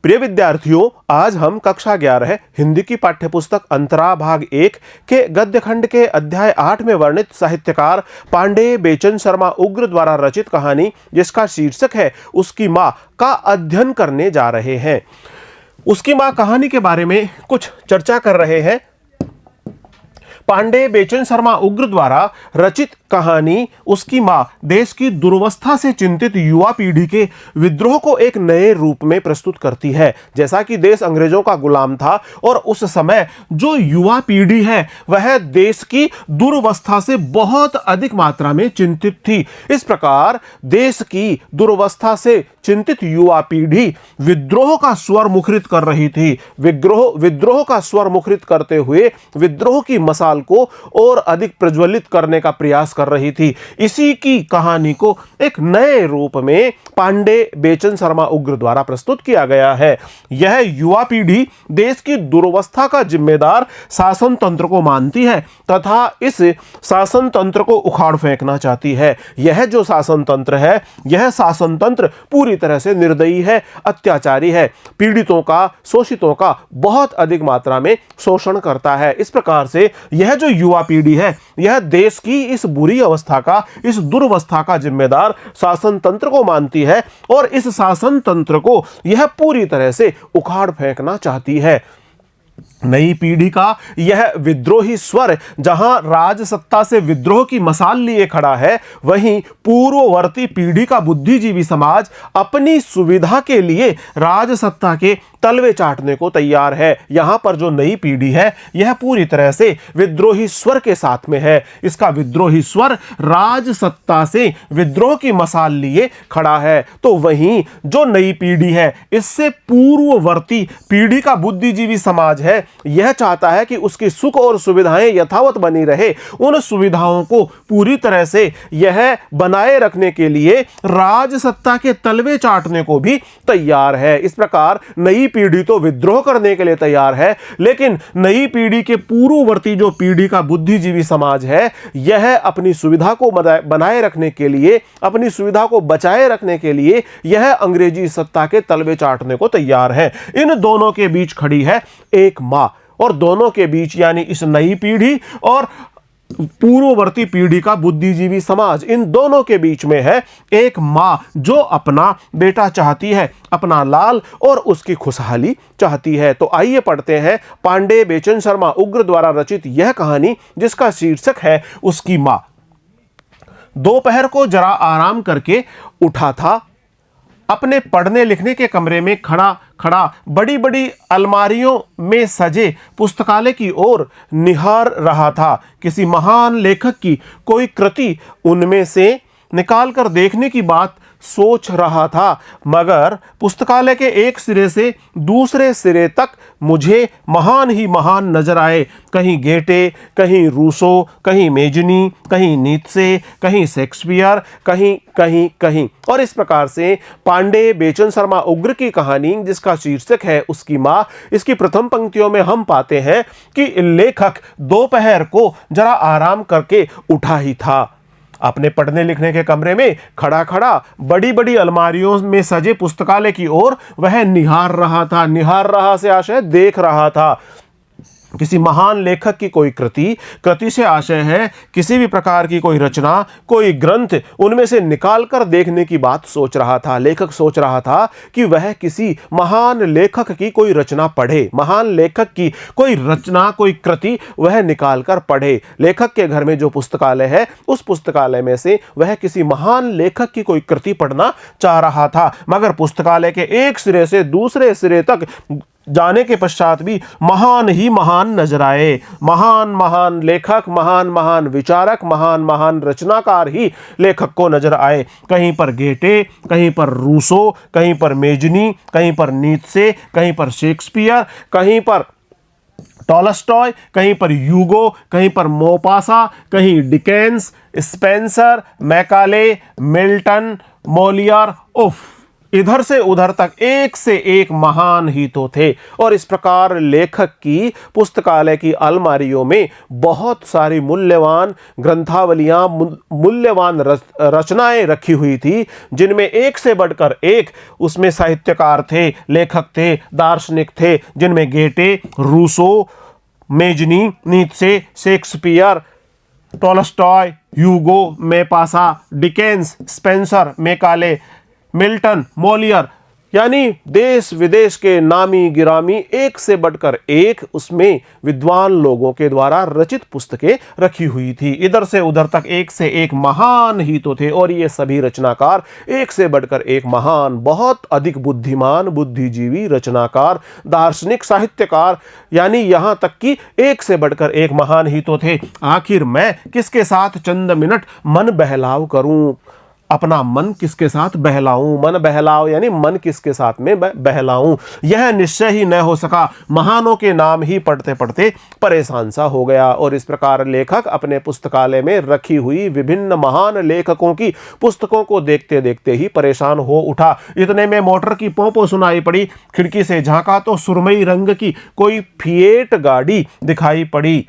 प्रिय विद्यार्थियों, आज हम कक्षा 11 हिंदी की पाठ्यपुस्तक अंतरा भाग 1 के गद्य खंड के अध्याय 8 में वर्णित साहित्यकार पांडेय बेचन शर्मा उग्र द्वारा रचित कहानी जिसका शीर्षक है उसकी मां का अध्ययन करने जा रहे हैं। उसकी मां कहानी के बारे में कुछ चर्चा कर रहे हैं। पांडेय बेचन शर्मा उग्र द्वारा रचित कहानी उसकी मां देश की दुर्वस्था से चिंतित युवा पीढ़ी के विद्रोह को एक नए रूप में प्रस्तुत करती है। जैसा कि देश अंग्रेजों का गुलाम था और उस समय जो युवा पीढ़ी है वह देश की दुर्वस्था से बहुत अधिक मात्रा में चिंतित थी। इस प्रकार देश की दुर्वस्था से चिंतित युवा पीढ़ी विद्रोह का स्वर मुखरित कर रही थी। विद्रोह का स्वर मुखरित करते हुए विद्रोह की मसाल को और अधिक प्रज्वलित करने का प्रयास कर रही थी। इसी की कहानी को एक नए रूप में पांडेय बेचन शर्मा उग्र द्वारा प्रस्तुत किया गया है। यह युवा पीढ़ी देश की दुर्वस्था का जिम्मेदार शासन तंत्र को मानती है तथा इस शासन तंत्र को उखाड़ फेंकना चाहती है। यह जो शासन तंत्र है, यह शासन तंत्र पूरी तरह से निर्दयी है, अत्याचारी है, पीड़ितों का, शोषितों का बहुत अधिक मात्रा में शोषण करता है। इस प्रकार से यह जो युवा पीढ़ी है, यह देश की इस बुरी अवस्था का, इस दुर्वस्था का जिम्मेदार शासन तंत्र को मानती है और इस शासन तंत्र को यह पूरी तरह से उखाड़ फेंकना चाहती है। नई पीढ़ी का यह विद्रोही स्वर जहां राजसत्ता से विद्रोह की मसाल लिए खड़ा है, वहीं पूर्ववर्ती पीढ़ी का बुद्धिजीवी समाज अपनी सुविधा के लिए राजसत्ता के तलवे चाटने को तैयार है। यहां पर जो नई पीढ़ी है यह पूरी तरह से विद्रोही स्वर के साथ में है। इसका विद्रोही स्वर राजसत्ता से विद्रोह की मसाल लिए खड़ा है। तो वहीं जो नई पीढ़ी है, इससे पूर्ववर्ती पीढ़ी का बुद्धिजीवी समाज है, यह चाहता है कि उसकी सुख और सुविधाएं यथावत बनी रहे। उन सुविधाओं को पूरी तरह से यह बनाए रखने के लिए राजसत्ता के तलवे चाटने को भी तैयार है। इस प्रकार नई पीढ़ी तो विद्रोह करने के लिए तैयार है, लेकिन नई पीढ़ी के पूर्ववर्ती जो पीढ़ी का बुद्धिजीवी समाज है, यह अपनी सुविधा को बनाए रखने के लिए, अपनी सुविधा को बचाए रखने के लिए यह अंग्रेजी सत्ता के तलवे चाटने को तैयार है। इन दोनों के बीच खड़ी है एक मां, और दोनों के बीच यानी इस नई पीढ़ी और पूर्ववर्ती पीढ़ी का बुद्धिजीवी समाज, इन दोनों के बीच में है एक मां जो अपना बेटा चाहती है, अपना लाल और उसकी खुशहाली चाहती है। तो आइए पढ़ते हैं पांडेय बेचन शर्मा उग्र द्वारा रचित यह कहानी जिसका शीर्षक है उसकी मां। दोपहर को जरा आराम करके उठा था। अपने पढ़ने लिखने के कमरे में खड़ा बड़ी बड़ी अलमारियों में सजे पुस्तकालय की ओर निहार रहा था। किसी महान लेखक की कोई कृति उनमें से निकाल कर देखने की बात सोच रहा था, मगर पुस्तकालय के एक सिरे से दूसरे सिरे तक मुझे महान ही महान नजर आए। कहीं गेटे, कहीं रूसो, कहीं मेजनी, कहीं नीत्शे, कहीं शेक्सपियर, कहीं। और इस प्रकार से पांडेय बेचन शर्मा उग्र की कहानी जिसका शीर्षक है उसकी मां, इसकी प्रथम पंक्तियों में हम पाते हैं कि लेखक दोपहर को जरा आराम करके उठा ही था। अपने पढ़ने लिखने के कमरे में खड़ा बड़ी बड़ी अलमारियों में सजे पुस्तकालय की ओर वह निहार रहा था। निहार रहा से आशय देख रहा था। किसी महान लेखक की कोई कृति से आशय है किसी भी प्रकार की कोई रचना, कोई ग्रंथ उनमें से निकाल कर देखने की बात सोच रहा था। लेखक सोच रहा था कि वह किसी महान लेखक की कोई रचना पढ़े, महान लेखक की कोई रचना, कोई कृति वह निकाल कर पढ़े। लेखक के घर में जो पुस्तकालय है, उस पुस्तकालय में से वह किसी महान लेखक की कोई कृति पढ़ना चाह रहा था, मगर पुस्तकालय के एक सिरे से दूसरे सिरे तक जाने के पश्चात भी महान ही महान नजर आए। महान महान लेखक, महान महान विचारक, महान महान रचनाकार ही लेखक को नजर आए। कहीं पर गेटे, कहीं पर रूसो, कहीं पर मेजनी, कहीं पर नीत्शे, कहीं पर शेक्सपियर, कहीं पर टॉलस्टॉय, कहीं पर ह्यूगो, कहीं पर मोपासा, कहीं Dickens, Spencer, Macaulay, Milton, Molière. उफ, इधर से उधर तक एक से एक महान ही तो थे। और इस प्रकार लेखक की पुस्तकालय की अलमारियों में बहुत सारी मूल्यवान ग्रंथावलियां, मूल्यवान रचनाएं रखी हुई थी, जिनमें एक से बढ़कर एक उसमें साहित्यकार थे, लेखक थे, दार्शनिक थे, जिनमें Goethe, Rousseau, Mazzini, Nietzsche, Shakespeare, Tolstoy, Hugo, Maupassant, Dickens, Spencer, Macaulay, Milton, Moliere, यानी देश विदेश के नामी गिरामी एक से बढ़कर एक उसमें विद्वान लोगों के द्वारा रचित पुस्तकें रखी हुई थी। इधर से उधर तक एक से एक महान ही तो थे, और ये सभी रचनाकार एक से बढ़कर एक महान, बहुत अधिक बुद्धिमान, बुद्धिजीवी रचनाकार, दार्शनिक, साहित्यकार, यानी यहां तक कि एक से बढ़कर एक महान ही तो थे। आखिर मैं किसके साथ चंद मिनट मन बहलाव करूं, अपना मन किसके साथ बहलाऊं, मन बहलाव यानी मन किसके साथ में बहलाऊं, यह निश्चय ही न हो सका। महानों के नाम ही पढ़ते पढ़ते परेशान सा हो गया। और इस प्रकार लेखक अपने पुस्तकालय में रखी हुई विभिन्न महान लेखकों की पुस्तकों को देखते देखते ही परेशान हो उठा। इतने में मोटर की पोंपो सुनाई पड़ी। खिड़की से झांका तो सुरमई रंग की कोई फिएट गाड़ी दिखाई पड़ी।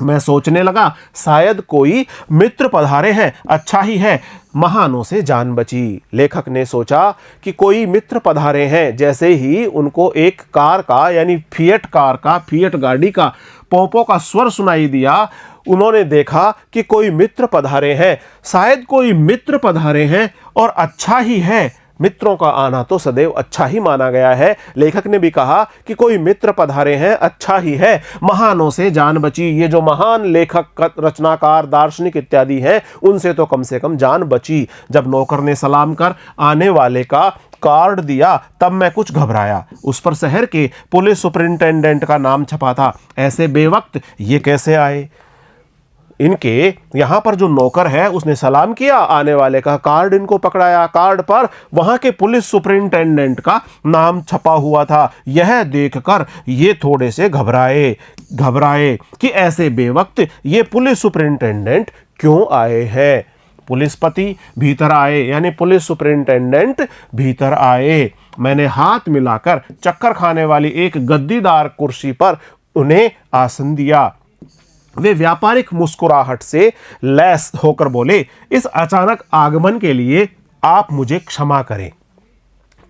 मैं सोचने लगा शायद कोई मित्र पधारे हैं, अच्छा ही है, महानों से जान बची। लेखक ने सोचा कि कोई मित्र पधारे हैं। जैसे ही उनको एक कार का यानी फिएट कार का, फिएट गाड़ी का पोंपो का स्वर सुनाई दिया, उन्होंने देखा कि कोई मित्र पधारे हैं, शायद कोई मित्र पधारे हैं, और अच्छा ही है। मित्रों का आना तो सदैव अच्छा ही माना गया है। लेखक ने भी कहा कि कोई मित्र पधारे हैं, अच्छा ही है, महानों से जान बची। ये जो महान लेखक, रचनाकार, दार्शनिक इत्यादि हैं, उनसे तो कम से कम जान बची। जब नौकर ने सलाम कर आने वाले का कार्ड दिया तब मैं कुछ घबराया। उस पर शहर के पुलिस सुपरिंटेंडेंट का नाम छपा था। ऐसे बेवक्त ये कैसे आए? इनके यहाँ पर जो नौकर है उसने सलाम किया, आने वाले का कार्ड इनको पकड़ाया। कार्ड पर वहाँ के पुलिस सुपरिंटेंडेंट का नाम छपा हुआ था। यह देखकर ये थोड़े से घबराए कि ऐसे बेवक्त ये पुलिस सुपरिंटेंडेंट क्यों आए हैं। पुलिसपति भीतर आए, यानी पुलिस सुपरिंटेंडेंट भीतर आए। मैंने हाथ मिलाकर चक्कर खाने वाली एक गद्दीदार कुर्सी पर उन्हें आसन दिया। वे व्यापारिक मुस्कुराहट से लैस होकर बोले, इस अचानक आगमन के लिए आप मुझे क्षमा करें।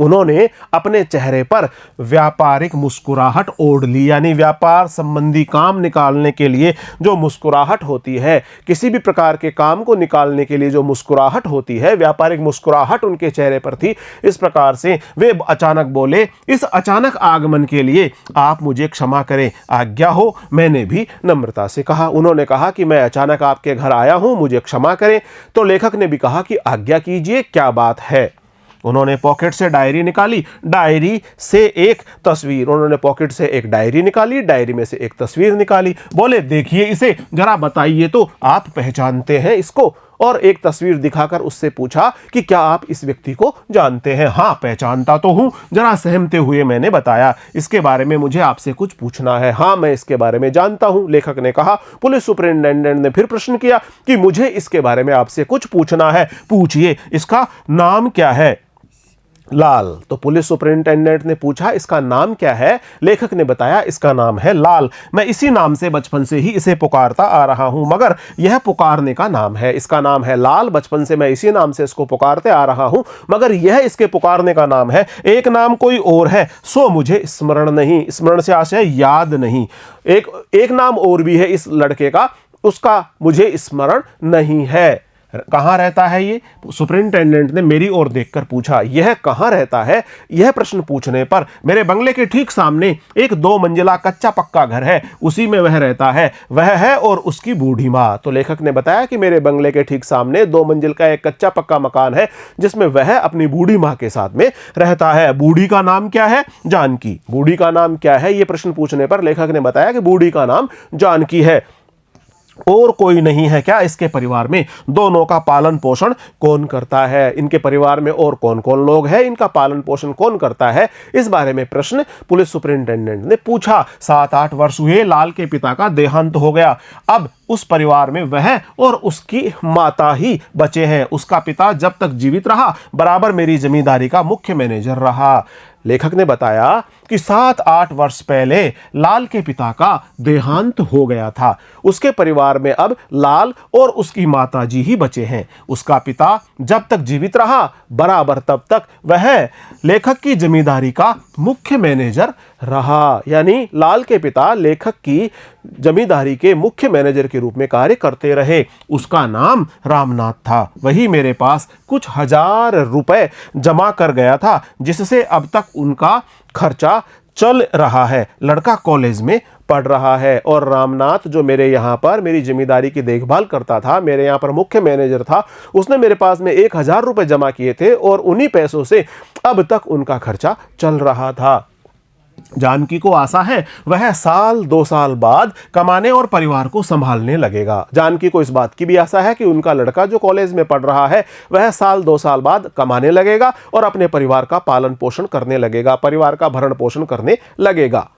उन्होंने अपने चेहरे पर व्यापारिक मुस्कुराहट ओढ़ ली, यानी व्यापार संबंधी काम निकालने के लिए जो मुस्कुराहट होती है, किसी भी प्रकार के काम को निकालने के लिए जो मुस्कुराहट होती है, व्यापारिक मुस्कुराहट उनके चेहरे पर थी। इस प्रकार से वे अचानक बोले, इस अचानक आगमन के लिए आप मुझे क्षमा करें, आज्ञा हो। मैंने भी नम्रता से कहा। उन्होंने कहा कि मैं अचानक आपके घर आया हूं, मुझे क्षमा करें। तो लेखक ने भी कहा कि आज्ञा कीजिए, क्या बात है। उन्होंने पॉकेट से डायरी निकाली, डायरी से एक तस्वीर, उन्होंने पॉकेट से एक डायरी निकाली, डायरी में से एक तस्वीर निकाली। बोले, देखिए इसे, जरा बताइए तो आप पहचानते हैं इसको? और एक तस्वीर दिखाकर उससे पूछा कि क्या आप इस व्यक्ति को जानते हैं? हाँ, पहचानता तो हूं। जरा सहमते हुए मैंने बताया, इसके बारे में मुझे आपसे कुछ पूछना है। हाँ, मैं इसके बारे में जानता हूं, लेखक ने कहा। पुलिस सुपरिंटेंडेंट ने फिर प्रश्न किया कि मुझे इसके बारे में आपसे कुछ पूछना है। पूछिए, इसका नाम क्या है? लाल। तो पुलिस सुपरिंटेंडेंट ने पूछा, इसका नाम क्या है? लेखक ने बताया, इसका नाम है लाल। मैं इसी नाम से बचपन से ही इसे पुकारता आ रहा हूं, मगर यह पुकारने का नाम है। इसका नाम है लाल, बचपन से मैं इसी नाम से इसको पुकारते आ रहा हूं, मगर यह इसके पुकारने का नाम है। एक नाम कोई और है, सो मुझे स्मरण नहीं। स्मरण से आशय याद नहीं। एक नाम और भी है इस लड़के का, उसका मुझे स्मरण नहीं है। कहाँ रहता है ये? सुपरिंटेंडेंट ने मेरी ओर देखकर पूछा। यह कहाँ रहता है? यह प्रश्न पूछने पर मेरे बंगले के ठीक सामने एक 2 मंजिला कच्चा पक्का घर है, उसी में वह रहता है। वह है और उसकी बूढ़ी माँ। तो लेखक ने बताया कि मेरे बंगले के ठीक सामने 2 मंजिल का एक कच्चा पक्का मकान है, जिसमें वह अपनी बूढ़ी माँ के साथ में रहता है। बूढ़ी का नाम क्या है? जानकी। बूढ़ी का नाम क्या है? ये प्रश्न पूछने पर लेखक ने बताया कि बूढ़ी का नाम जानकी है। और कोई नहीं है क्या इसके परिवार में? दोनों का पालन पोषण कौन करता है? इनके परिवार में और कौन कौन लोग हैं? इनका पालन पोषण कौन करता है? इस बारे में प्रश्न पुलिस सुपरिंटेंडेंट ने पूछा। 7-8 वर्ष हुए लाल के पिता का देहांत हो गया। अब उस परिवार में वह और उसकी माता ही बचे हैं। उसका पिता जब तक जीवित रहा बराबर मेरी जमींदारी का मुख्य मैनेजर रहा। लेखक ने बताया कि 7-8 वर्ष पहले लाल के पिता का देहांत हो गया था। उसके परिवार में अब लाल और उसकी माताजी ही बचे हैं। उसका पिता जब तक जीवित रहा बराबर तब तक वह लेखक की जमींदारी का मुख्य मैनेजर रहा। यानी लाल के पिता लेखक की जमींदारी के मुख्य मैनेजर के रूप में कार्य करते रहे। उसका नाम रामनाथ था। वही मेरे पास कुछ हजार रुपए जमा कर गया था, जिससे अब तक उनका खर्चा चल रहा है। लड़का कॉलेज में पढ़ रहा है और रामनाथ जो मेरे यहाँ पर मेरी जिम्मेदारी की देखभाल करता था, मेरे यहाँ पर मुख्य मैनेजर था, उसने मेरे पास में 1000 रुपए जमा किए थे और उन्हीं पैसों से अब तक उनका खर्चा चल रहा था। जानकी को आशा है वह 1-2 साल बाद कमाने और परिवार को संभालने लगेगा। जानकी को इस बात की भी आशा है कि उनका लड़का जो कॉलेज में पढ़ रहा है वह 1-2 साल बाद कमाने लगेगा और अपने परिवार का पालन पोषण करने लगेगा, परिवार का भरण पोषण करने लगेगा।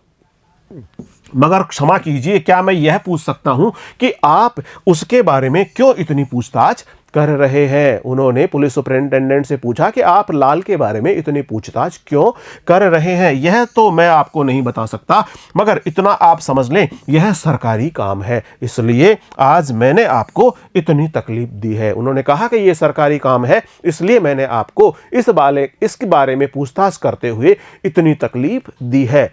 मगर क्षमा कीजिए, क्या मैं यह पूछ सकता हूं कि आप उसके बारे में क्यों इतनी पूछताछ कर रहे हैं? उन्होंने पुलिस सुपरिंटेंडेंट से पूछा कि आप लाल के बारे में इतनी पूछताछ क्यों कर रहे हैं? यह तो मैं आपको नहीं बता सकता, मगर इतना आप समझ लें यह सरकारी काम है, इसलिए आज मैंने आपको इतनी तकलीफ दी है। उन्होंने कहा कि यह सरकारी काम है, इसलिए मैंने आपको इसके बारे में पूछताछ करते हुए इतनी तकलीफ दी है।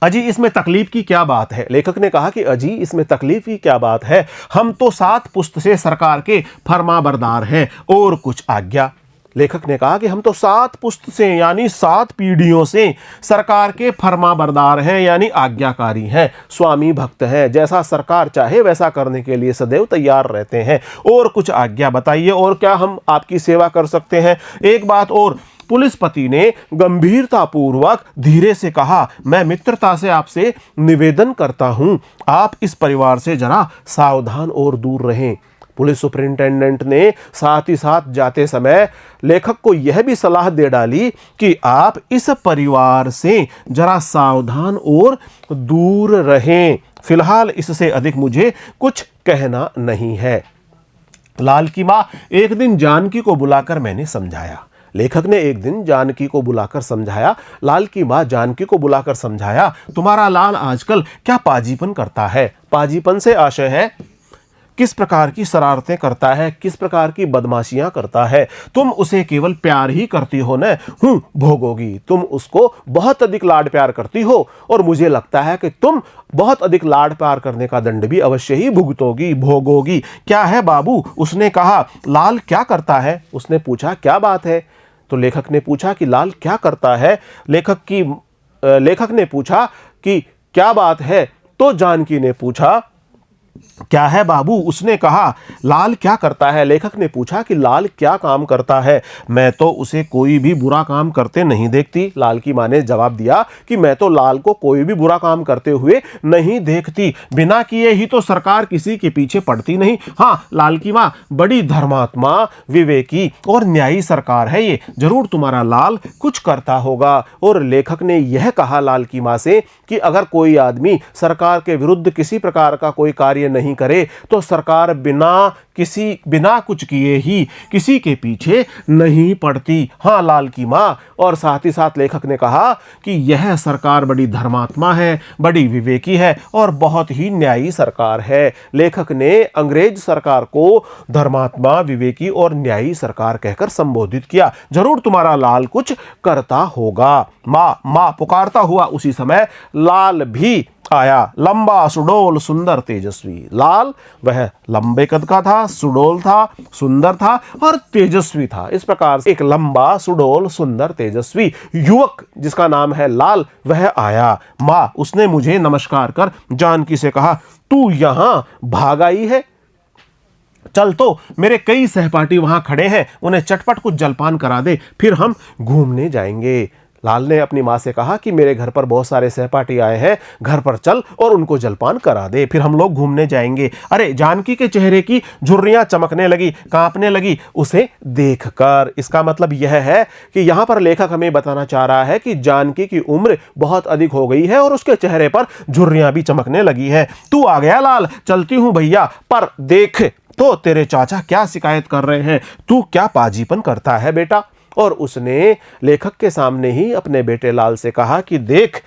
अजी इसमें तकलीफ की क्या बात है? लेखक ने कहा कि अजी इसमें तकलीफ की क्या बात है, हम तो 7 पुश्त से सरकार के फरमाबरदार हैं और कुछ आज्ञा। लेखक ने कहा कि हम तो 7 पुश्त से यानी 7 पीढ़ियों से सरकार के फरमाबरदार हैं, यानी आज्ञाकारी हैं, स्वामी भक्त हैं, जैसा सरकार चाहे वैसा करने के लिए सदैव तैयार रहते हैं। और कुछ आज्ञा बताइए, और क्या हम आपकी सेवा कर सकते हैं? एक बात और, पुलिस पति ने गंभीरतापूर्वक धीरे से कहा, मैं मित्रता से आपसे निवेदन करता हूं, आप इस परिवार से जरा सावधान और दूर रहें। पुलिस सुपरिंटेंडेंट ने साथ ही साथ जाते समय लेखक को यह भी सलाह दे डाली कि आप इस परिवार से जरा सावधान और दूर रहें। फिलहाल इससे अधिक मुझे कुछ कहना नहीं है। लाल की मां एक दिन जानकी को बुलाकर मैंने समझाया। लेखक ने एक दिन जानकी को बुलाकर समझाया, लाल की मां जानकी को बुलाकर समझाया, तुम्हारा लाल आजकल क्या पाजीपन करता है? पाजीपन से आशय है किस प्रकार की शरारतें करता है, किस प्रकार की बदमाशियां करता है। तुम उसे केवल प्यार ही करती हो न, भोगोगी। तुम उसको बहुत अधिक लाड प्यार करती हो और मुझे लगता है कि तुम बहुत अधिक लाड प्यार करने का दंड भी अवश्य ही भुगतोगी, भोगोगी। क्या है बाबू? उसने कहा। लाल क्या करता है? उसने पूछा। क्या बात है? तो लेखक ने पूछा कि लाल क्या करता है? लेखक ने पूछा कि क्या बात है? तो जानकी ने पूछा क्या है बाबू? उसने कहा लाल क्या करता है? लेखक ने पूछा कि लाल क्या काम करता है? मैं तो उसे कोई भी बुरा काम करते नहीं देखती। लाल की मां ने जवाब दिया कि मैं तो लाल को कोई भी बुरा काम करते हुए नहीं देखती। बिना किए ही तो सरकार किसी के पीछे पड़ती नहीं। हाँ, लाल की मां बड़ी धर्मात्मा, विवेकी और न्यायी सरकार है ये। जरूर तुम्हारा लाल कुछ करता होगा। और लेखक ने यह कहा लाल की मां से कि अगर कोई आदमी सरकार के विरुद्ध किसी प्रकार का कोई कार्य नहीं करे तो सरकार बिना कुछ किए ही किसी के पीछे नहीं पड़ती। हाँ लाल की मां। और साथ ही साथ लेखक ने कहा कि यह सरकार बड़ी धर्मात्मा है, बड़ी विवेकी है और बहुत ही न्यायी सरकार है। लेखक ने अंग्रेज सरकार को धर्मात्मा, विवेकी और न्यायी सरकार कहकर संबोधित किया। जरूर तुम्हारा लाल कुछ करता होगा। मां पुकारता हुआ उसी समय लाल भी आया। लंबा, सुडोल, सुंदर, तेजस्वी। लाल वह लंबे कद का था, सुडोल था, सुंदर था और तेजस्वी था। इस प्रकार से एक लंबा, सुडोल, सुंदर, तेजस्वी युवक जिसका नाम है लाल वह आया। मां उसने मुझे नमस्कार कर जानकी से कहा, तू यहां भाग आई है? चल तो मेरे कई सहपाठी वहां खड़े हैं, उन्हें चटपट कुछ जलपान करा दे, फिर हम घूमने जाएंगे। लाल ने अपनी माँ से कहा कि मेरे घर पर बहुत सारे सहपाठी आए हैं, घर पर चल और उनको जलपान करा दे, फिर हम लोग घूमने जाएंगे। अरे जानकी के चेहरे की झुर्रियां चमकने लगी, कांपने लगी उसे देखकर। इसका मतलब यह है कि यहां पर लेखक हमें बताना चाह रहा है कि जानकी की उम्र बहुत अधिक हो गई है और उसके चेहरे पर झुर्रियां भी चमकने लगी है। तू आ गया लाल, चलती हूं भैया, पर देख तो तेरे चाचा क्या शिकायत कर रहे हैं, तू क्या पाजीपन करता है बेटा। और उसने लेखक के सामने ही अपने बेटे लाल से कहा कि देख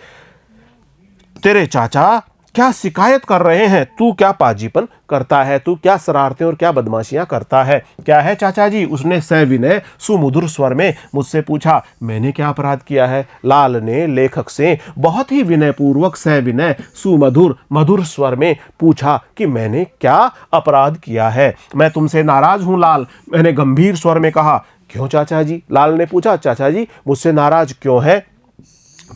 तेरे चाचा क्या शिकायत कर रहे हैं, तू क्या पाजीपन करता है, तू क्या शरारतें और क्या बदमाशियां करता है। क्या है चाचा जी, उसने सविनय सुमधुर स्वर में मुझसे पूछा। मैंने क्या अपराध किया है? लाल ने लेखक से बहुत ही विनयपूर्वक सविनय सुमधुर मधुर स्वर में पूछा कि मैंने क्या अपराध किया है। मैं तुमसे नाराज हूं लाल, मैंने गंभीर स्वर में कहा। क्यों चाचा जी? लाल ने पूछा। चाचा जी मुझसे नाराज क्यों है?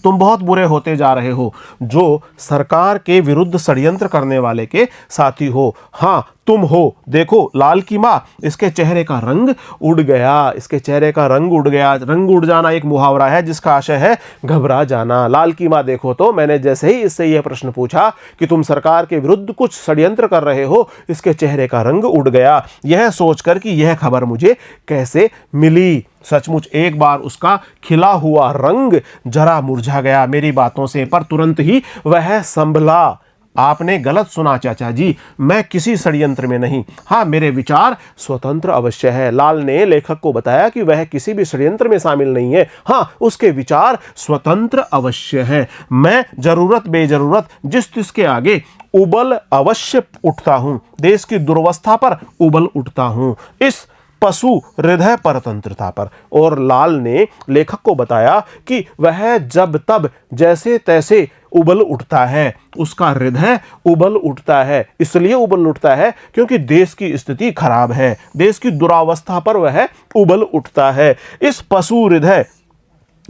तुम बहुत बुरे होते जा रहे हो, जो सरकार के विरुद्ध षड्यंत्र करने वाले के साथी हो। हाँ तुम हो। देखो लाल की माँ, इसके चेहरे का रंग उड़ गया, इसके चेहरे का रंग उड़ गया। रंग उड़ जाना एक मुहावरा है जिसका आशय है घबरा जाना। लाल की माँ देखो तो मैंने जैसे ही इससे यह प्रश्न पूछा कि तुम सरकार के विरुद्ध कुछ षड्यंत्र कर रहे हो, इसके चेहरे का रंग उड़ गया, यह सोचकर कि यह खबर मुझे कैसे मिली। सचमुच एक बार उसका खिला हुआ रंग जरा मुरझा गया मेरी बातों से, पर तुरंत ही वह संभला। आपने गलत सुना चाचा जी, मैं किसी षड्यंत्र में नहीं। हाँ मेरे विचार स्वतंत्र अवश्य है। लाल ने लेखक को बताया कि वह किसी भी षड्यंत्र में शामिल नहीं है। हाँ उसके विचार स्वतंत्र अवश्य है। मैं जरूरत बेजरूरत जिस तिसके आगे उबल अवश्य उठता हूं, देश की दुर्वस्था पर उबल उठता हूं, इस पशु हृदय परतंत्रता पर। और लाल ने लेखक को बताया कि वह जब तब जैसे तैसे उबल उठता है, उसका हृदय उबल उठता है। इसलिए उबल उठता है क्योंकि देश की स्थिति खराब है, देश की दुरावस्था पर वह उबल उठता है। इस पशु हृदय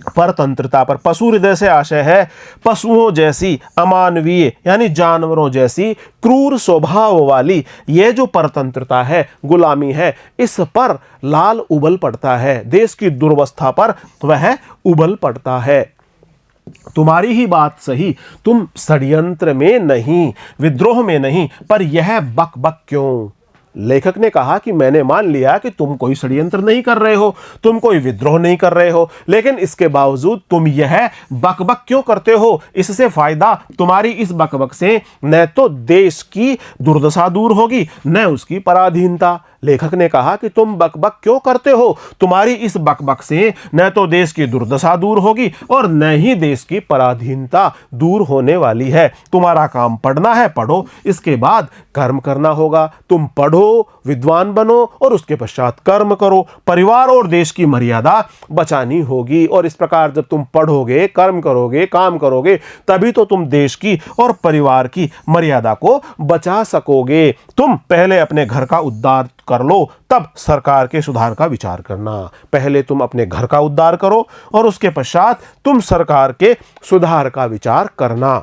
परतंत्रता पर, पशु हृदय से आशय है पशुओं जैसी अमानवीय यानी जानवरों जैसी क्रूर स्वभाव वाली यह जो परतंत्रता है, गुलामी है, इस पर लाल उबल पड़ता है। देश की दुर्वस्था पर वह उबल पड़ता है। तुम्हारी ही बात सही, तुम षड्यंत्र में नहीं, विद्रोह में नहीं, पर यह बक बक क्यों? लेखक ने कहा कि मैंने मान लिया कि तुम कोई षड्यंत्र नहीं कर रहे हो, तुम कोई विद्रोह नहीं कर रहे हो, लेकिन इसके बावजूद तुम यह बकबक क्यों करते हो? इससे फायदा, तुम्हारी इस बकबक से न तो देश की दुर्दशा दूर होगी न उसकी पराधीनता। लेखक ने कहा कि तुम बकबक क्यों करते हो? तुम्हारी इस बकबक से न तो देश की दुर्दशा दूर होगी और न ही देश की पराधीनता दूर होने वाली है। तुम्हारा काम पढ़ना है, पढ़ो, इसके बाद कर्म करना होगा। तुम पढ़ो, विद्वान बनो और उसके पश्चात कर्म करो। परिवार और देश की मर्यादा बचानी होगी और इस प्रकार जब तुम पढ़ोगे, कर्म करोगे, काम करोगे, तभी तो तुम देश की और परिवार की मर्यादा को बचा सकोगे। तुम पहले अपने घर का उद्धार कर लो, तब सरकार के सुधार का विचार करना। पहले तुम अपने घर का उद्धार करो और उसके पश्चात तुम सरकार के सुधार का विचार करना।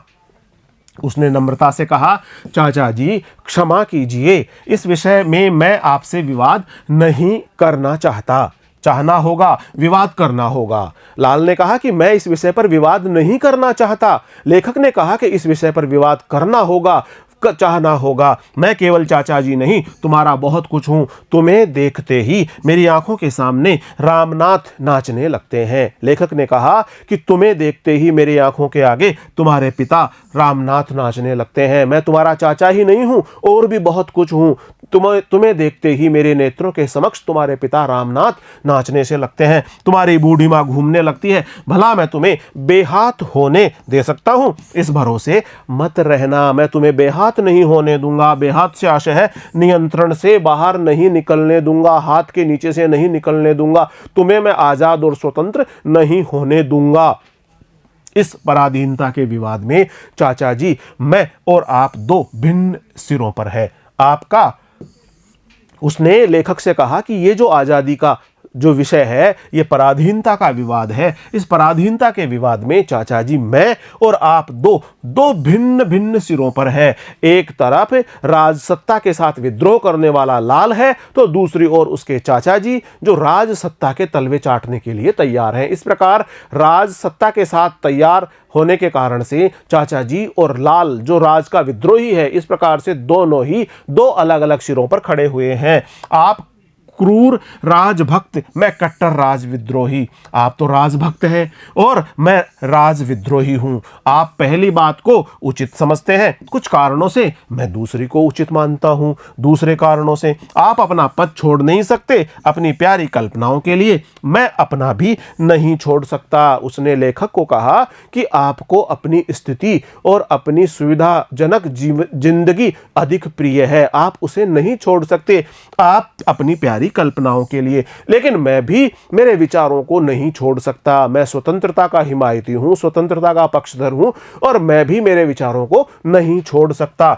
उसने नम्रता से कहा, चाचा जी क्षमा कीजिए, इस विषय में मैं आपसे विवाद नहीं करना चाहता। चाहना होगा, विवाद करना होगा। लाल ने कहा कि मैं इस विषय पर विवाद नहीं करना चाहता। लेखक ने कहा कि इस विषय पर विवाद करना होगा, चाहना होगा। मैं केवल चाचा जी नहीं, तुम्हारा बहुत कुछ हूं। तुम्हें देखते ही मेरी आंखों के सामने रामनाथ नाचने लगते हैं। लेखक ने कहा कि तुम्हें देखते ही मेरी आंखों के आगे तुम्हारे पिता रामनाथ नाचने लगते हैं। मैं तुम्हारा चाचा ही नहीं हूं, और भी बहुत कुछ हूं। तुम्हें देखते ही मेरे नेत्रों के समक्ष तुम्हारे पिता रामनाथ नाचने से लगते हैं। तुम्हारी बूढ़ी माँ घूमने लगती है। भला मैं तुम्हें बेहात होने दे सकता हूं? इस भरोसे मत रहना, मैं तुम्हें बेहात नहीं होने दूंगा। बेहात से आशय है नियंत्रण से बाहर नहीं निकलने दूंगा, हाथ के नीचे से नहीं निकलने दूंगा। तुम्हें मैं आजाद और स्वतंत्र नहीं होने दूंगा। इस पराधीनता के विवाद में चाचा जी, मैं और आप दो भिन्न सिरों पर है। आपका, उसने लेखक से कहा कि ये जो आजादी का जो विषय है ये पराधीनता का विवाद है। इस पराधीनता के विवाद में चाचा जी मैं और आप दो भिन्न भिन्न सिरों पर है। एक तरफ राजसत्ता के साथ विद्रोह करने वाला लाल है तो दूसरी ओर उसके चाचा जी जो राजसत्ता के तलवे चाटने के लिए तैयार हैं। इस प्रकार राजसत्ता के साथ तैयार होने के कारण से चाचा जी और लाल जो राज का विद्रोही है, इस प्रकार से दोनों ही दो अलग अलग सिरों पर खड़े हुए हैं। आप क्रूर राजभक्त, मैं कट्टर राजविद्रोही। आप तो राजभक्त हैं और मैं राजविद्रोही हूं। आप पहली बात को उचित समझते हैं कुछ कारणों से, मैं दूसरी को उचित मानता हूं दूसरे कारणों से। आप अपना पद छोड़ नहीं सकते अपनी प्यारी कल्पनाओं के लिए, मैं अपना भी नहीं छोड़ सकता। उसने लेखक को कहा कि आपको अपनी स्थिति और अपनी सुविधाजनक जिंदगी अधिक प्रिय है, आप उसे नहीं छोड़ सकते आप अपनी प्यारी कल्पनाओं के लिए, लेकिन मैं भी मेरे विचारों को नहीं छोड़ सकता। मैं स्वतंत्रता का हिमायती हूं, स्वतंत्रता का पक्षधर हूं और मैं भी मेरे विचारों को नहीं छोड़ सकता।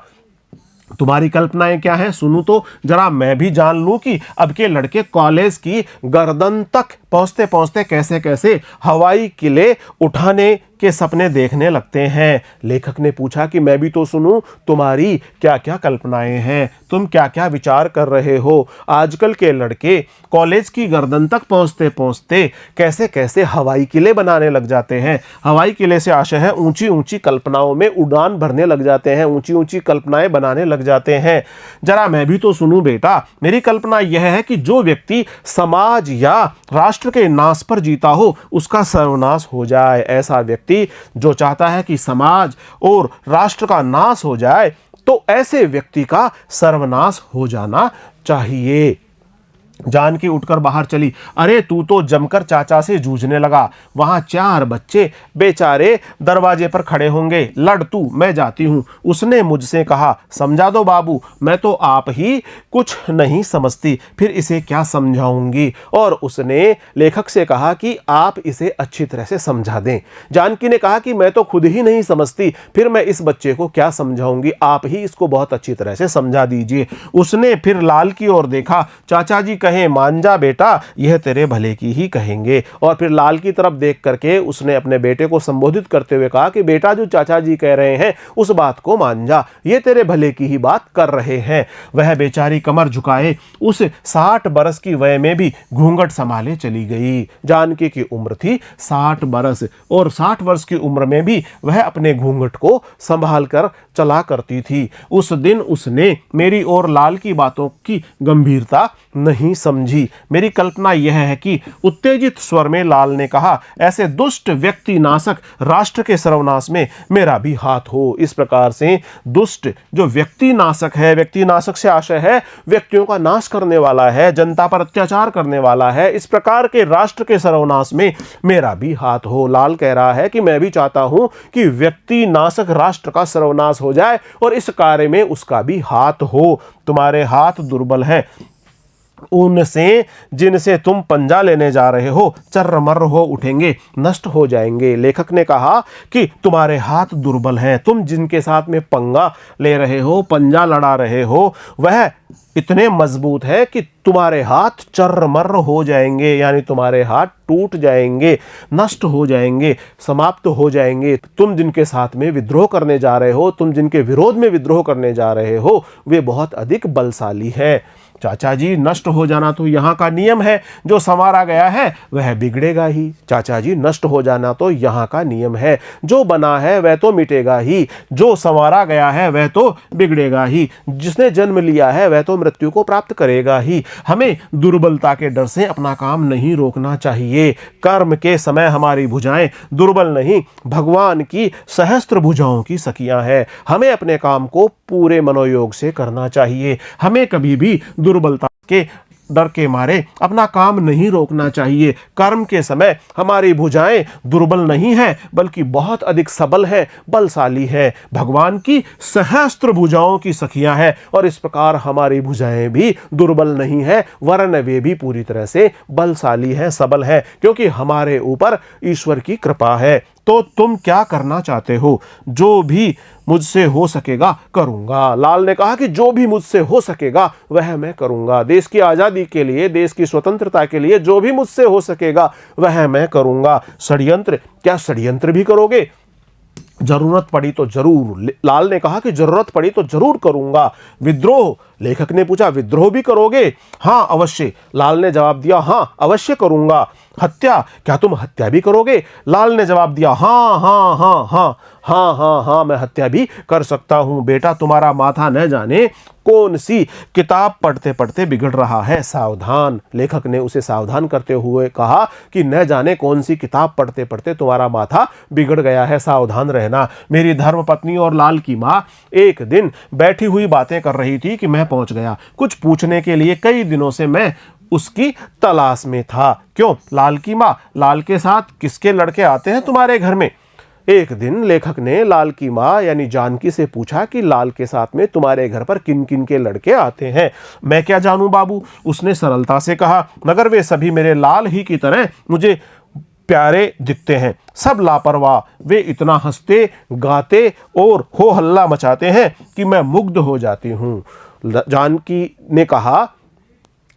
तुम्हारी कल्पनाएं क्या हैं सुनूं तो जरा, मैं भी जान लूं कि अब के लड़के कॉलेज की गर्दन तक पहुंचते पहुंचते कैसे कैसे हवाई किले उठाने के सपने देखने लगते हैं। लेखक ने पूछा कि मैं भी तो सुनूं तुम्हारी क्या क्या कल्पनाएं हैं, तुम क्या क्या विचार कर रहे हो। आजकल के लड़के कॉलेज की गर्दन तक पहुंचते पहुंचते कैसे कैसे हवाई किले बनाने लग जाते हैं। हवाई किले से आशय है ऊंची ऊंची कल्पनाओं में उड़ान भरने लग जाते हैं, ऊंची ऊंची कल्पनाएं बनाने लग जाते हैं। जरा मैं भी तो सुनूं बेटा। मेरी कल्पना यह है कि जो व्यक्ति समाज या राष्ट्र के नाश पर जीता हो उसका सर्वनाश हो जाए। ऐसा व्यक्ति जो चाहता है कि समाज और राष्ट्र का नाश हो जाए तो ऐसे व्यक्ति का सर्वनाश हो जाना चाहिए। जानकी उठकर बाहर चली। अरे तू तो जमकर चाचा से जूझने लगा, वहां 4 बच्चे बेचारे दरवाजे पर खड़े होंगे। लड़ तू, मैं जाती हूं। उसने मुझसे कहा समझा दो बाबू, मैं तो आप ही कुछ नहीं समझती, फिर इसे क्या समझाऊंगी। और उसने लेखक से कहा कि आप इसे अच्छी तरह से समझा दें। जानकी ने कहा कि मैं तो खुद ही नहीं समझती, फिर मैं इस बच्चे को क्या समझाऊंगी, आप ही इसको बहुत अच्छी तरह से समझा दीजिए। उसने फिर लाल की ओर देखा। चाचा जी मान जा बेटा, यह तेरे भले की ही कहेंगे। और फिर लाल की तरफ देख करके उसने अपने बेटे को संबोधित करते हुए कहा कि बेटा जो चाचा जी कह रहे हैं उस बात को मान जा, ये तेरे भले की ही बात कर रहे हैं। वह बेचारी कमर झुकाए उस 60 बरस की वय में भी घूंघट संभाले चली गई। जानकी की उम्र थी 60 बरस और 60 वर्ष की उम्र में भी वह अपने घूंघट को संभाल कर चला करती थी। उस दिन उसने मेरी और लाल की बातों की गंभीरता नहीं समझी। मेरी कल्पना यह है कि उत्तेजित स्वर में लाल ने कहा, ऐसे दुष्ट व्यक्ति नाशक राष्ट्र के सर्वनाश में मेरा भी हाथ हो। इस प्रकार से दुष्ट जो व्यक्ति नाशक है, व्यक्ति नाशक से आशय है व्यक्तियों का नाश करने वाला है, जनता पर अत्याचार करने वाला है, इस प्रकार के राष्ट्र के सर्वनाश में मेरा भी हाथ हो। लाल कह रहा है कि मैं भी चाहता हूं कि व्यक्ति नाशक राष्ट्र का सर्वनाश हो जाए और इस कार्य में उसका भी हाथ हो। तुम्हारे हाथ दुर्बल हैं, उनसे जिनसे तुम पंजा लेने जा रहे हो चर्रमर्र हो उठेंगे, नष्ट हो जाएंगे। लेखक ने कहा कि तुम्हारे हाथ दुर्बल हैं, तुम जिनके साथ में पंगा ले रहे हो, पंजा लड़ा रहे हो, वह इतने मजबूत है कि तुम्हारे हाथ चर्रमर्र हो जाएंगे, यानी तुम्हारे हाथ टूट जाएंगे, नष्ट हो जाएंगे, समाप्त हो जाएंगे। तुम जिनके साथ में विद्रोह करने जा रहे हो, तुम जिनके विरोध में विद्रोह करने जा रहे हो, वे बहुत अधिक बलशाली है। चाचा जी नष्ट हो जाना तो यहाँ का नियम है, जो संवारा गया है वह बिगड़ेगा ही। चाचा जी नष्ट हो जाना तो यहाँ का नियम है, जो बना है वह तो मिटेगा ही, जो संवारा गया है वह तो बिगड़ेगा ही, जिसने जन्म लिया है वह तो मृत्यु को प्राप्त करेगा ही। हमें दुर्बलता के डर से अपना काम नहीं रोकना चाहिए। कर्म के समय हमारी भुजाएं दुर्बल नहीं, भगवान की सहस्त्र भुजाओं की सखियां हैं। हमें अपने काम को पूरे मनोयोग से करना चाहिए। हमें कभी भी दुर्बलता के डर के मारे अपना काम नहीं रोकना चाहिए। कर्म के समय हमारी भुजाएं दुर्बल नहीं हैं, बल्कि बहुत अधिक सबल है, बलशाली है, भगवान की सहस्त्र भुजाओं की सखियां हैं। और इस प्रकार हमारी भुजाएं भी दुर्बल नहीं है, वरन वे भी पूरी तरह से बलशाली है, सबल है, क्योंकि हमारे ऊपर ईश्वर की कृपा है। तो तुम क्या करना चाहते हो? जो भी मुझसे हो सकेगा करूंगा। लाल ने कहा कि जो भी मुझसे हो सकेगा वह मैं करूंगा। देश की आज़ादी के लिए, देश की स्वतंत्रता के लिए जो भी मुझसे हो सकेगा वह मैं करूंगा। षड्यंत्र, क्या षड्यंत्र भी करोगे? जरूरत पड़ी तो जरूर। लाल ने कहा कि जरूरत पड़ी तो जरूर करूंगा। विद्रोह, लेखक ने पूछा विद्रोह भी करोगे? हाँ अवश्य। लाल ने जवाब दिया हाँ अवश्य करूंगा। हत्या, क्या तुम हत्या भी करोगे? लाल ने जवाब दिया हाँ हाँ हाँ हाँ हाँ हाँ हाँ मैं हत्या भी कर सकता हूं। बेटा तुम्हारा माथा न जाने कौन सी किताब पढ़ते पढ़ते बिगड़ रहा है, सावधान। लेखक ने उसे सावधान करते हुए कहा कि न जाने कौन सी किताब पढ़ते पढ़ते तुम्हारा माथा बिगड़ गया है, सावधान रहना। मेरी धर्मपत्नी और लाल की माँ एक दिन बैठी हुई बातें कर रही थी कि मैं पहुंच गया। कुछ पूछने के लिए कई दिनों से मैं उसकी तलाश में था। क्यों? लाल की माँ, लाल के साथ किसके लड़के आते हैं तुम्हारे घर में? एक दिन लेखक ने लाल की माँ यानी जानकी से पूछा कि लाल के साथ में तुम्हारे घर पर किन किन के लड़के आते हैं? मैं क्या जानूं बाबू, उसने सरलता से कहा, मगर वे सभी मेरे लाल ही की तरह मुझे प्यारे दिखते हैं। सब लापरवाह, वे इतना हंसते गाते और हो हल्ला मचाते हैं कि मैं मुग्ध हो जाती हूँ। जानकी ने कहा,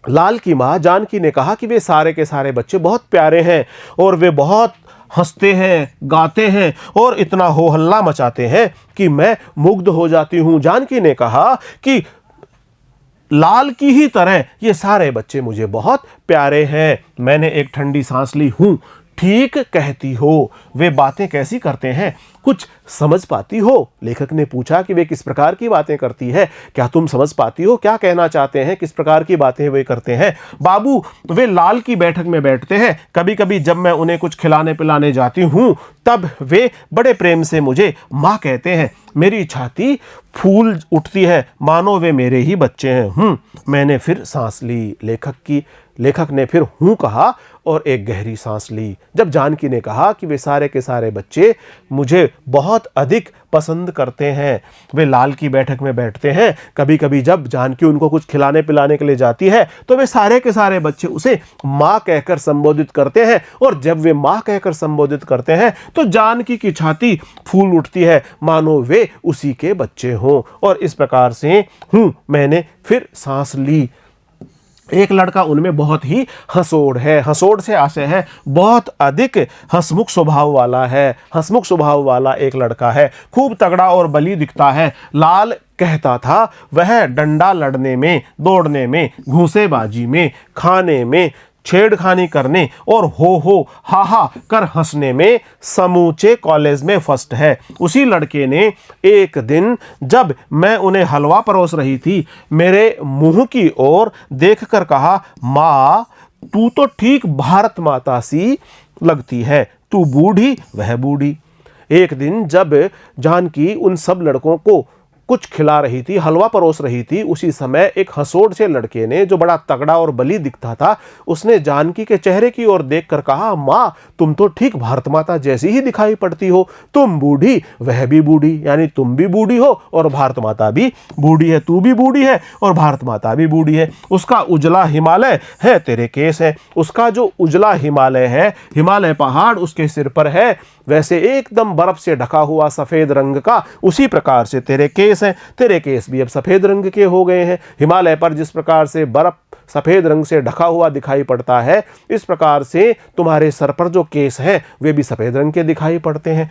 लाल की माँ जानकी ने कहा कि वे सारे के सारे बच्चे बहुत प्यारे हैं और वे बहुत हंसते हैं, गाते हैं और इतना हो हल्ला मचाते हैं कि मैं मुग्ध हो जाती हूँ। जानकी ने कहा कि लाल की ही तरह ये सारे बच्चे मुझे बहुत प्यारे हैं। मैंने एक ठंडी सांस ली। हूँ ठीक कहती हो। वे बातें कैसी करते हैं, कुछ समझ पाती हो? लेखक ने पूछा कि वे किस प्रकार की बातें करती है, क्या तुम समझ पाती हो क्या कहना चाहते हैं, किस प्रकार की बातें वे करते हैं? बाबू, वे लाल की बैठक में बैठते हैं। कभी कभी जब मैं उन्हें कुछ खिलाने पिलाने जाती हूँ तब वे बड़े प्रेम से मुझे माँ कहते हैं। मेरी छाती फूल उठती है, मानो वे मेरे ही बच्चे हैं। मैंने फिर सांस ली। लेखक ने फिर हूँ कहा और एक गहरी सांस ली। जब जानकी ने कहा कि वे सारे के सारे बच्चे मुझे बहुत अधिक पसंद करते हैं, वे लाल की बैठक में बैठते हैं। कभी कभी जब जानकी उनको कुछ खिलाने पिलाने के लिए जाती है तो वे सारे के सारे बच्चे उसे माँ कहकर संबोधित करते हैं, और जब वे माँ कहकर संबोधित करते हैं तो जानकी की छाती फूल उठती है, मानो वे उसी के बच्चे हों। और इस प्रकार से मैंने फिर सांस ली। एक लड़का उनमें बहुत ही हंसोड़ है। हंसोड़ से आशय है बहुत अधिक हंसमुख स्वभाव वाला है। हंसमुख स्वभाव वाला एक लड़का है, खूब तगड़ा और बली दिखता है। लाल कहता था वह डंडा लड़ने में, दौड़ने में, घूंसेबाजी में, खाने में, छेड़खानी करने और हो हा हा कर हंसने में समूचे कॉलेज में फर्स्ट है। उसी लड़के ने एक दिन जब मैं उन्हें हलवा परोस रही थी मेरे मुंह की ओर देखकर कहा, माँ तू तो ठीक भारत माता सी लगती है, तू बूढ़ी वह बूढ़ी। एक दिन जब जानकी उन सब लड़कों को कुछ खिला रही थी, हलवा परोस रही थी, उसी समय एक हंसोड़ से लड़के ने, जो बड़ा तगड़ा और बली दिखता था, उसने जानकी के चेहरे की ओर देखकर कहा, माँ तुम तो ठीक भारत माता जैसी ही दिखाई पड़ती हो, तुम बूढ़ी वह भी बूढ़ी, यानी तुम भी बूढ़ी हो और भारत माता भी बूढ़ी है, तू भी बूढ़ी है और भारत माता भी बूढ़ी है। उसका उजला हिमालय है, तेरे केस है। उसका जो उजला हिमालय है, हिमालय पहाड़ उसके सिर पर है, वैसे एकदम बर्फ से ढका हुआ सफेद रंग का, उसी प्रकार से तेरे केस हैं। तेरे केस भी अब सफेद रंग के हो गए हैं। हिमालय पर जिस प्रकार से बर्फ सफेद रंग से ढका हुआ दिखाई पड़ता है, इस प्रकार से तुम्हारे सर पर जो केस हैं वे भी सफेद रंग के दिखाई पड़ते हैं।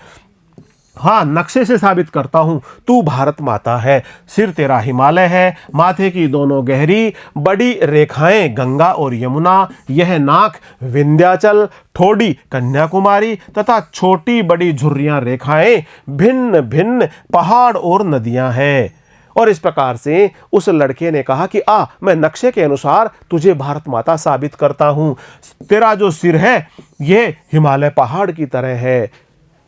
हाँ, नक्शे से साबित करता हूं, तू भारत माता है। सिर तेरा हिमालय है, माथे की दोनों गहरी बड़ी रेखाएं गंगा और यमुना, यह नाक विंध्याचल, ठोड़ी कन्याकुमारी तथा छोटी बड़ी झुर्रियां रेखाएं भिन्न भिन्न पहाड़ और नदियां हैं। और इस प्रकार से उस लड़के ने कहा कि मैं नक्शे के अनुसार तुझे भारत माता साबित करता हूं। तेरा जो सिर है ये हिमालय पहाड़ की तरह है,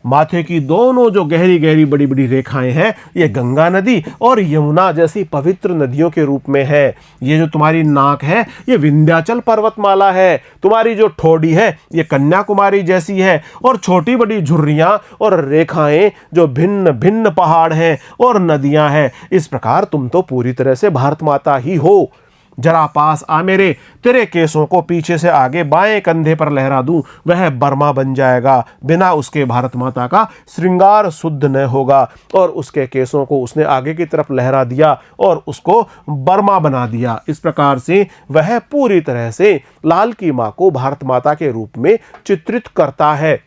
माथे की दोनों जो गहरी गहरी बड़ी बड़ी रेखाएं हैं ये गंगा नदी और यमुना जैसी पवित्र नदियों के रूप में है। ये जो तुम्हारी नाक है ये विंध्याचल पर्वतमाला है, तुम्हारी जो ठोड़ी है ये कन्याकुमारी जैसी है, और छोटी बड़ी झुर्रियां और रेखाएं जो भिन्न भिन्न पहाड़ हैं और नदियां हैं। इस प्रकार तुम तो पूरी तरह से भारत माता ही हो। जरा पास आ मेरे, तेरे केसों को पीछे से आगे बाएं कंधे पर लहरा दूं, वह बर्मा बन जाएगा। बिना उसके भारत माता का श्रृंगार शुद्ध न होगा। और उसके केसों को उसने आगे की तरफ लहरा दिया और उसको बर्मा बना दिया। इस प्रकार से वह पूरी तरह से लाल की मां को भारत माता के रूप में चित्रित करता है।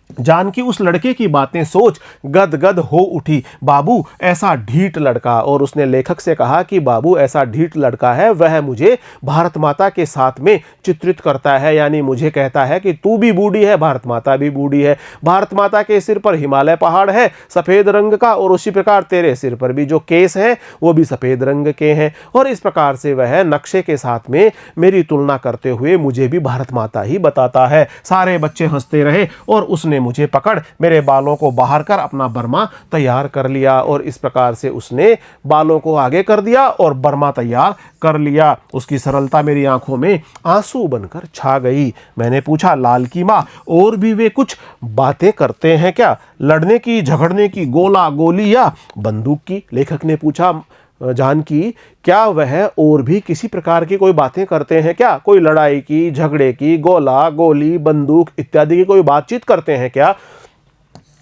जानकी उस लड़के की बातें सोच गदगद हो उठी। बाबू ऐसा ढीठ लड़का, और उसने लेखक से कहा कि बाबू ऐसा ढीठ लड़का है, वह मुझे भारत माता के साथ में चित्रित करता है, यानी मुझे कहता है कि तू भी बूढ़ी है, भारत माता भी बूढ़ी है। भारत माता के सिर पर हिमालय पहाड़ है सफेद रंग का, और उसी प्रकार तेरे सिर पर भी जो केस हैं वो भी सफेद रंग के हैं। और इस प्रकार से वह नक्शे के साथ में मेरी तुलना करते हुए मुझे भी भारत माता ही बताता है। सारे बच्चे हंसते रहे और उसने मुझे पकड़ मेरे बालों को बाहर कर अपना बर्मा तैयार कर लिया। और इस प्रकार से उसने बालों को आगे कर दिया और बर्मा तैयार कर लिया। उसकी सरलता मेरी आंखों में आंसू बनकर छा गई। मैंने पूछा, लाल की मां, और भी वे कुछ बातें करते हैं क्या? लड़ने की, झगड़ने की, गोला गोली या बंदूक की? लेखक ने पूछा, जानकी, क्या वह और भी किसी प्रकार की कोई बातें करते हैं क्या? कोई लड़ाई की, झगड़े की, गोला गोली, बंदूक इत्यादि की कोई बातचीत करते हैं क्या?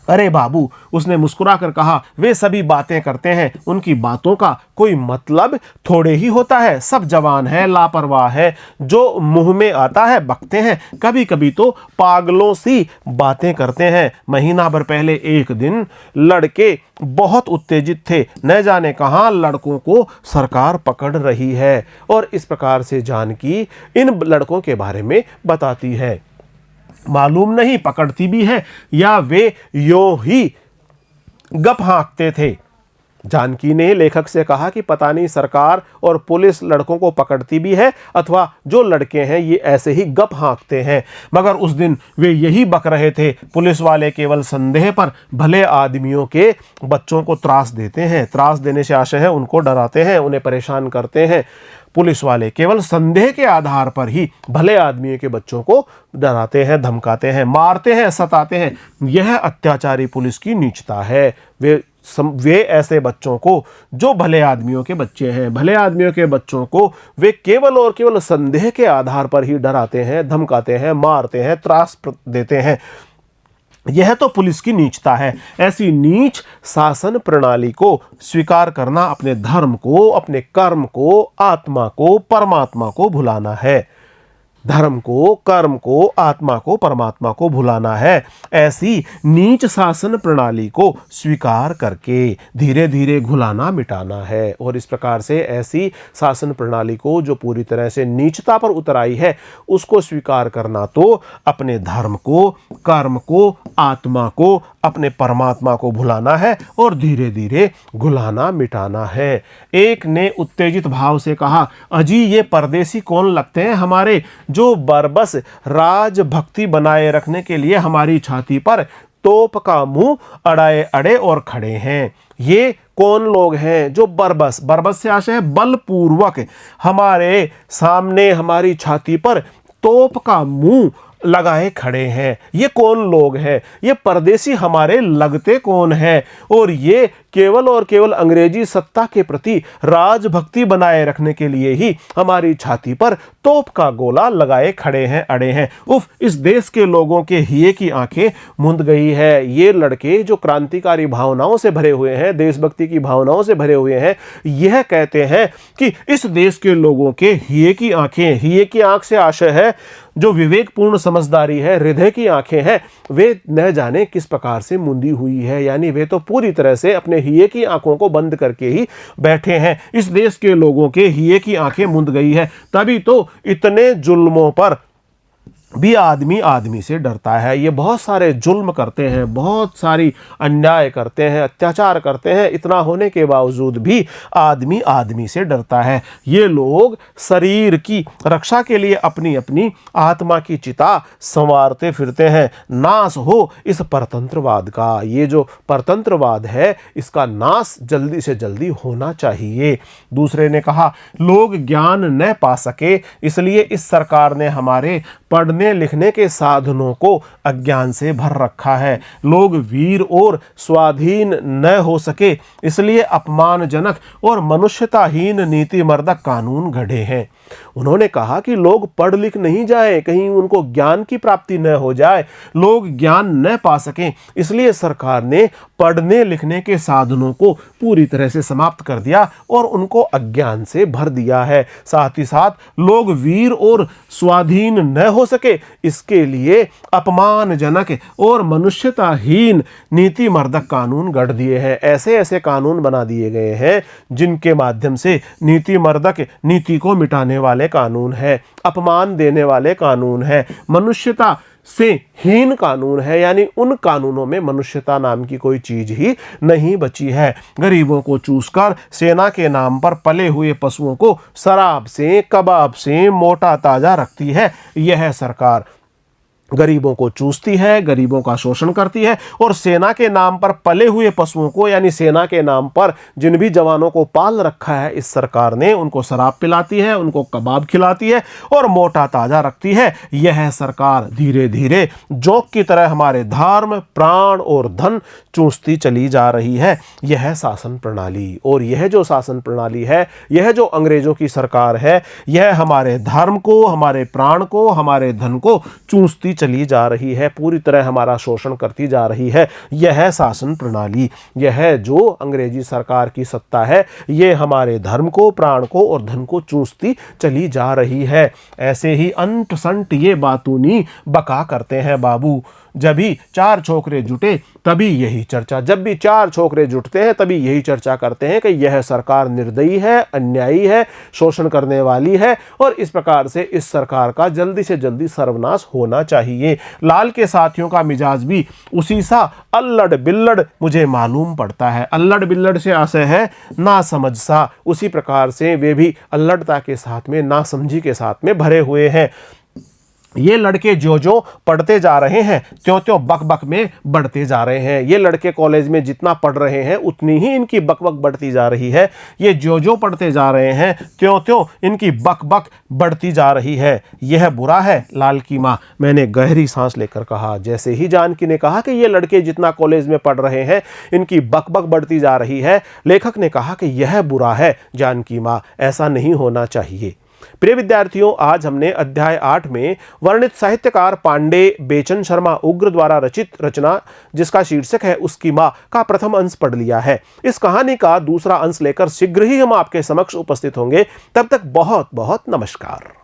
अरे बाबू, उसने मुस्कुरा कर कहा, वे सभी बातें करते हैं, उनकी बातों का कोई मतलब थोड़े ही होता है। सब जवान है, लापरवाह है, जो मुंह में आता है बकते हैं, कभी कभी तो पागलों सी बातें करते हैं। महीना भर पहले एक दिन लड़के बहुत उत्तेजित थे, न जाने कहां लड़कों को सरकार पकड़ रही है। और इस प्रकार से जानकी इन लड़कों के बारे में बताती है। मालूम नहीं पकड़ती भी है या वे यों ही गप हाँकते थे। जानकी ने लेखक से कहा कि पता नहीं सरकार और पुलिस लड़कों को पकड़ती भी है अथवा जो लड़के हैं ये ऐसे ही गप हाँकते हैं। मगर उस दिन वे यही बक रहे थे। पुलिस वाले केवल संदेह पर भले आदमियों के बच्चों को त्रास देते हैं। त्रास देने से आशय है उनको डराते हैं, उन्हें परेशान करते हैं। पुलिस वाले केवल संदेह के आधार पर ही भले आदमियों के बच्चों को डराते हैं, धमकाते हैं, मारते हैं, सताते हैं। यह अत्याचारी पुलिस की नीचता है। वे ऐसे बच्चों को जो भले आदमियों के बच्चे हैं, भले आदमियों के बच्चों को वे केवल और केवल संदेह के आधार पर ही डराते हैं, धमकाते हैं, मारते हैं, त्रास देते हैं। यह तो पुलिस की नीचता है। ऐसी नीच शासन प्रणाली को स्वीकार करना अपने धर्म को, अपने कर्म को, आत्मा को, परमात्मा को भुलाना है। धर्म को, कर्म को, आत्मा को, परमात्मा को भुलाना है। ऐसी नीच शासन प्रणाली को स्वीकार करके धीरे धीरे घुलाना मिटाना है। और इस प्रकार से ऐसी शासन प्रणाली को जो पूरी तरह से नीचता पर उतर आई है उसको स्वीकार करना तो अपने धर्म को, कर्म को, आत्मा को, अपने परमात्मा को भुलाना है और धीरे धीरे घुलाना मिटाना है। एक ने उत्तेजित भाव से कहा, अजी ये परदेसी कौन लगते हैं हमारे, जो बरबस राजभक्ति बनाए रखने के लिए हमारी छाती पर तोप का मुंह अड़ाए अड़े और खड़े हैं। ये कौन लोग हैं जो बरबस, बरबस से आशय है बलपूर्वक हमारे सामने, हमारी छाती पर तोप का मुंह लगाए खड़े हैं? ये कौन लोग हैं? ये परदेसी हमारे लगते कौन हैं? और ये केवल और केवल अंग्रेजी सत्ता के प्रति राजभक्ति बनाए रखने के लिए ही हमारी छाती पर तोप का गोला लगाए खड़े हैं, अड़े हैं। उफ, इस देश के लोगों के हिये की आंखें मुंद गई है। ये लड़के जो क्रांतिकारी भावनाओं से भरे हुए हैं, देशभक्ति की भावनाओं से भरे हुए हैं, यह कहते हैं कि इस देश के लोगों के हिये की आंखें, हिये की आंख से आशय है जो विवेकपूर्ण समझदारी है, हृदय की आंखें हैं, वे न जाने किस प्रकार से मुंदी हुई है। यानी वे तो पूरी तरह से अपने हिये की आंखों को बंद करके ही बैठे हैं। इस देश के लोगों के हिये की आंखें मुंद गई है। तभी तो इतने जुल्मों पर भी आदमी आदमी से डरता है। ये बहुत सारे जुल्म करते हैं, बहुत सारी अन्याय करते हैं, अत्याचार करते हैं, इतना होने के बावजूद भी आदमी आदमी से डरता है। ये लोग शरीर की रक्षा के लिए अपनी अपनी आत्मा की चिता संवारते फिरते हैं। नाश हो इस परतंत्रवाद का। ये जो परतंत्रवाद है इसका नाश जल्दी से जल्दी होना चाहिए। दूसरे ने कहा, लोग ज्ञान न पा सके इसलिए इस सरकार ने हमारे पढ़ने पढ़ने लिखने के साधनों को अज्ञान से भर रखा है। लोग वीर और स्वाधीन न हो सके, इसलिए अपमानजनक और मनुष्यताहीन नीतिमर्दक कानून गढ़े हैं। उन्होंने कहा कि लोग पढ़ लिख नहीं जाए, कहीं उनको ज्ञान की प्राप्ति न हो जाए, लोग ज्ञान न पा सकें, इसलिए सरकार ने पढ़ने लिखने के साधनों को पूरी तरह से समाप्त कर दिया और उनको अज्ञान से भर दिया है। साथ ही साथ लोग वीर और स्वाधीन न हो सके, इसके लिए अपमानजनक और मनुष्यताहीन नीतिमर्दक कानून गढ़ दिए हैं। ऐसे ऐसे कानून बना दिए गए हैं जिनके माध्यम से नीतिमर्दक नीति को मिटाने वाले कानून है, अपमान देने वाले कानून है, मनुष्यता से हीन कानून है, यानी उन कानूनों में मनुष्यता नाम की कोई चीज ही नहीं बची है। गरीबों को चूसकर सेना के नाम पर पले हुए पशुओं को शराब से, कबाब से मोटा ताजा रखती है यह सरकार। गरीबों को चूसती है, गरीबों का शोषण करती है और सेना के नाम पर पले हुए पशुओं को, यानी सेना के नाम पर जिन भी जवानों को पाल रखा है इस सरकार ने, उनको शराब पिलाती है, उनको कबाब खिलाती है और मोटा ताजा रखती है। यह सरकार धीरे धीरे जोंक की तरह हमारे धर्म, प्राण और धन चूसती चली जा रही है। यह शासन प्रणाली, और यह जो शासन प्रणाली है, यह जो अंग्रेजों की सरकार है, यह हमारे धर्म को, हमारे प्राण को, हमारे धन को चूसती चली जा रही है, पूरी तरह हमारा शोषण करती जा रही है। यह शासन प्रणाली, यह जो अंग्रेजी सरकार की सत्ता है, यह हमारे धर्म को, प्राण को और धन को चूसती चली जा रही है। ऐसे ही अंट संट ये बातूनी बका करते हैं बाबू। जब भी चार छोकरे जुटे तभी यही चर्चा, जब भी चार छोकरे जुटते हैं तभी यही चर्चा करते हैं कि यह सरकार निर्दयी है, अन्यायी है, शोषण करने वाली है और इस प्रकार से इस सरकार का जल्दी से जल्दी सर्वनाश होना चाहिए। लाल के साथियों का मिजाज भी उसी सा अल्लड़ बिल्लड़ मुझे मालूम पड़ता है। अल्लड़ बिल्लड़ से आशय है ना समझ सा, उसी प्रकार से वे भी अल्लड़ता के साथ में, नासमझी के साथ में भरे हुए हैं। ये लड़के जो जो पढ़ते जा रहे हैं त्यों त्यों बक बक में बढ़ते जा रहे हैं। ये लड़के कॉलेज में जितना पढ़ रहे हैं उतनी ही इनकी बक बक बढ़ती जा रही है। ये जो जो पढ़ते जा रहे हैं त्यों त्यों इनकी बक बक बढ़ती जा रही है। यह बुरा है लाल की माँ, मैंने गहरी सांस लेकर कहा। जैसे ही जानकी ने कहा कि ये लड़के जितना कॉलेज में पढ़ रहे हैं इनकी बक बक बढ़ती जा रही है, लेखक ने कहा कि यह बुरा है जानकी माँ, ऐसा नहीं होना चाहिए। प्रिय विद्यार्थियों, आज हमने अध्याय 8 में वर्णित साहित्यकार पांडे बेचन शर्मा उग्र द्वारा रचित रचना जिसका शीर्षक है उसकी मां का प्रथम अंश पढ़ लिया है। इस कहानी का दूसरा अंश लेकर शीघ्र ही हम आपके समक्ष उपस्थित होंगे। तब तक बहुत बहुत नमस्कार।